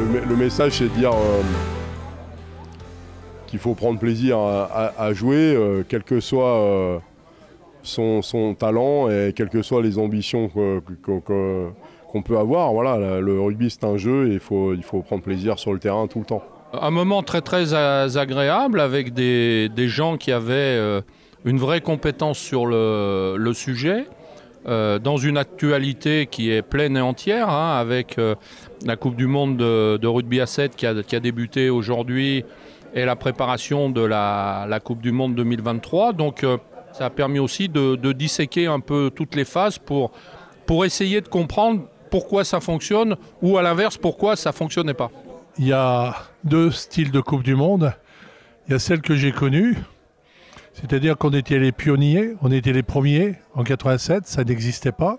le message, c'est de dire qu'il faut prendre plaisir à jouer, quel que soit son talent et quelles que soient les ambitions qu'on peut avoir. Voilà, le rugby, c'est un jeu et il faut prendre plaisir sur le terrain tout le temps. Un moment très agréable avec des gens qui avaient une vraie compétence sur le sujet, dans une actualité qui est pleine et entière, hein, avec la Coupe du Monde de rugby à 7 qui a débuté aujourd'hui et la préparation de la Coupe du Monde 2023. Donc ça a permis aussi de disséquer un peu toutes les phases pour essayer de comprendre pourquoi ça fonctionne ou à l'inverse pourquoi ça ne fonctionnait pas. Il y a deux styles de Coupe du Monde. Il y a celle que j'ai connue, c'est-à-dire qu'on était les pionniers, on était les premiers en 87, ça n'existait pas.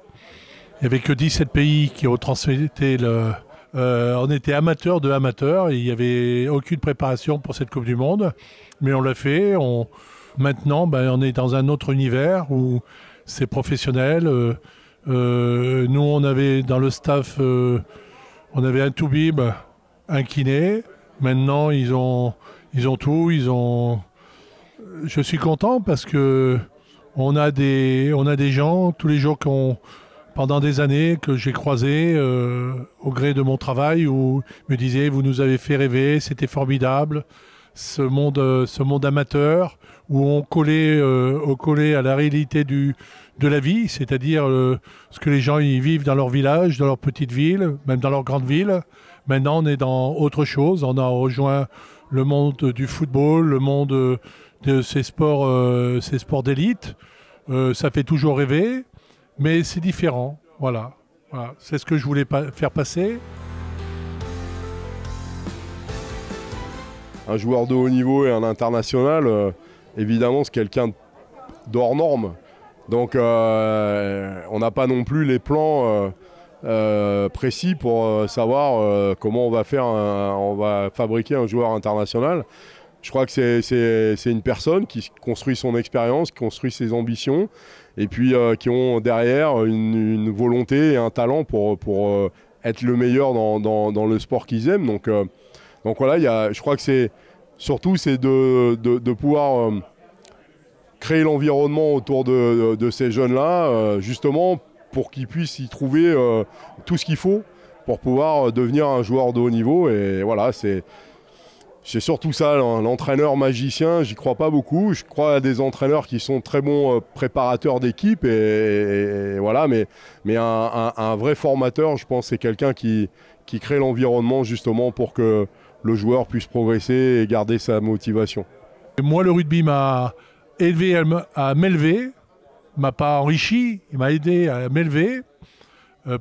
Il n'y avait que 17 pays qui ont transmis on était amateurs de amateurs et il n'y avait aucune préparation pour cette Coupe du Monde. Mais on l'a fait. Maintenant, on est dans un autre univers où c'est professionnel. Nous, on avait dans le staff, on avait un toubib, un kiné. Maintenant, ils ont tout. Je suis content parce que on a des gens tous les jours pendant des années que j'ai croisés au gré de mon travail où ils me disaient vous nous avez fait rêver, c'était formidable, ce monde amateur où on collait à la réalité de la vie, c'est-à-dire ce que les gens y vivent dans leur village, dans leur petite ville, même dans leur grande ville. Maintenant, on est dans autre chose. On a rejoint le monde du football, le monde de ces sports d'élite. Ça fait toujours rêver, mais c'est différent. Voilà. C'est ce que je voulais faire passer. Un joueur de haut niveau et un international, évidemment, c'est quelqu'un d'hors norme. Donc, on n'a pas non plus les plans précis pour savoir comment on va fabriquer un joueur international. Je crois que c'est une personne qui construit son expérience, qui construit ses ambitions, et puis qui ont derrière une volonté et un talent pour être le meilleur dans le sport qu'ils aiment. Donc voilà, je crois que c'est de pouvoir créer l'environnement autour de ces jeunes-là, justement pour qu'ils puissent y trouver tout ce qu'il faut pour pouvoir devenir un joueur de haut niveau. Et voilà, c'est surtout ça, l'entraîneur magicien, j'y crois pas beaucoup. Je crois à des entraîneurs qui sont très bons préparateurs d'équipe, et voilà, mais un vrai formateur, je pense, c'est quelqu'un qui crée l'environnement justement pour que le joueur puisse progresser et garder sa motivation. Moi, le rugby m'a élevé à m'élever, m'a pas enrichi, il m'a aidé à m'élever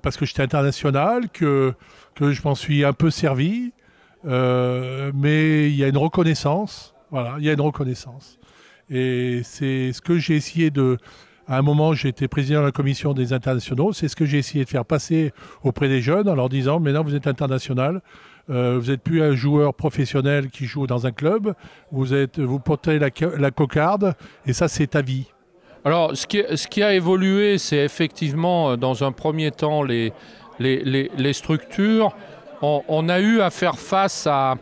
parce que j'étais international, que je m'en suis un peu servi. Mais il y a une reconnaissance, voilà, il y a une reconnaissance. Et c'est ce que j'ai essayé à un moment, j'étais président de la commission des internationaux, c'est ce que j'ai essayé de faire passer auprès des jeunes en leur disant, maintenant vous êtes international, vous n'êtes plus un joueur professionnel qui joue dans un club, vous portez la cocarde, et ça c'est ta vie. Alors, ce qui a évolué, c'est effectivement, dans un premier temps, les structures. On a eu à faire face à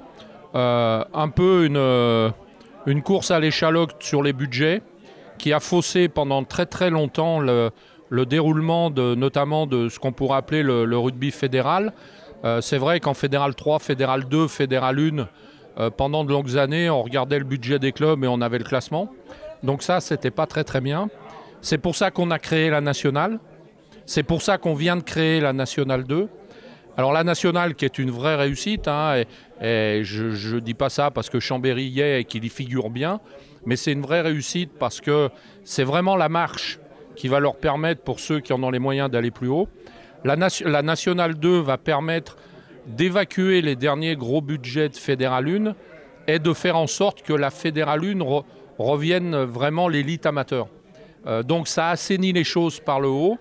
un peu une course à l'échalote sur les budgets qui a faussé pendant très longtemps le déroulement notamment de ce qu'on pourrait appeler le rugby fédéral. C'est vrai qu'en Fédéral 3, Fédéral 2, Fédéral 1, pendant de longues années, on regardait le budget des clubs et on avait le classement. Donc ça, c'était pas très bien. C'est pour ça qu'on a créé la nationale. C'est pour ça qu'on vient de créer la nationale 2. Alors la nationale qui est une vraie réussite, hein, et je ne dis pas ça parce que Chambéry y est et qu'il y figure bien, mais c'est une vraie réussite parce que c'est vraiment la marche qui va leur permettre, pour ceux qui en ont les moyens, d'aller plus haut. La nationale 2 va permettre d'évacuer les derniers gros budgets de Fédéral 1 et de faire en sorte que la Fédéral 1 revienne vraiment l'élite amateur. Donc ça assainit les choses par le haut.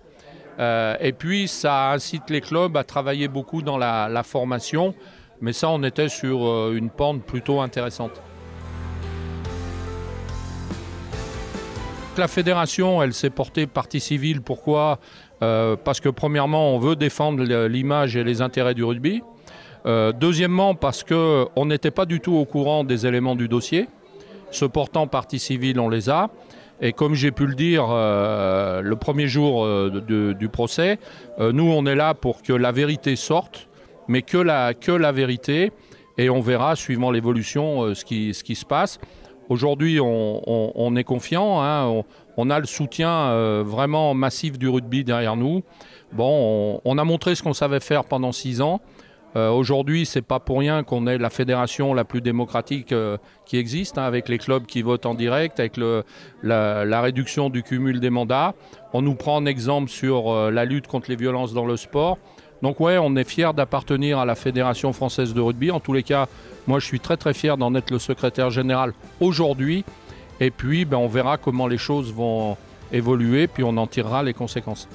Et puis ça incite les clubs à travailler beaucoup dans la formation, mais ça on était sur une pente plutôt intéressante. La fédération, elle s'est portée partie civile. Pourquoi ? Parce que premièrement on veut défendre l'image et les intérêts du rugby. Deuxièmement, parce qu'on n'était pas du tout au courant des éléments du dossier. Se portant partie civile, on les a. Et comme j'ai pu le dire le premier jour du procès, nous on est là pour que la vérité sorte, mais que la vérité, et on verra suivant l'évolution ce qui se passe. Aujourd'hui on est confiant, hein, on a le soutien vraiment massif du rugby derrière nous. Bon, on a montré ce qu'on savait faire pendant 6 ans. Aujourd'hui, c'est pas pour rien qu'on est la fédération la plus démocratique qui existe, hein, avec les clubs qui votent en direct, avec la réduction du cumul des mandats. On nous prend en exemple sur la lutte contre les violences dans le sport. Donc ouais, on est fiers d'appartenir à la Fédération française de rugby. En tous les cas, moi je suis très très fier d'en être le secrétaire général aujourd'hui. Et puis on verra comment les choses vont évoluer, puis on en tirera les conséquences.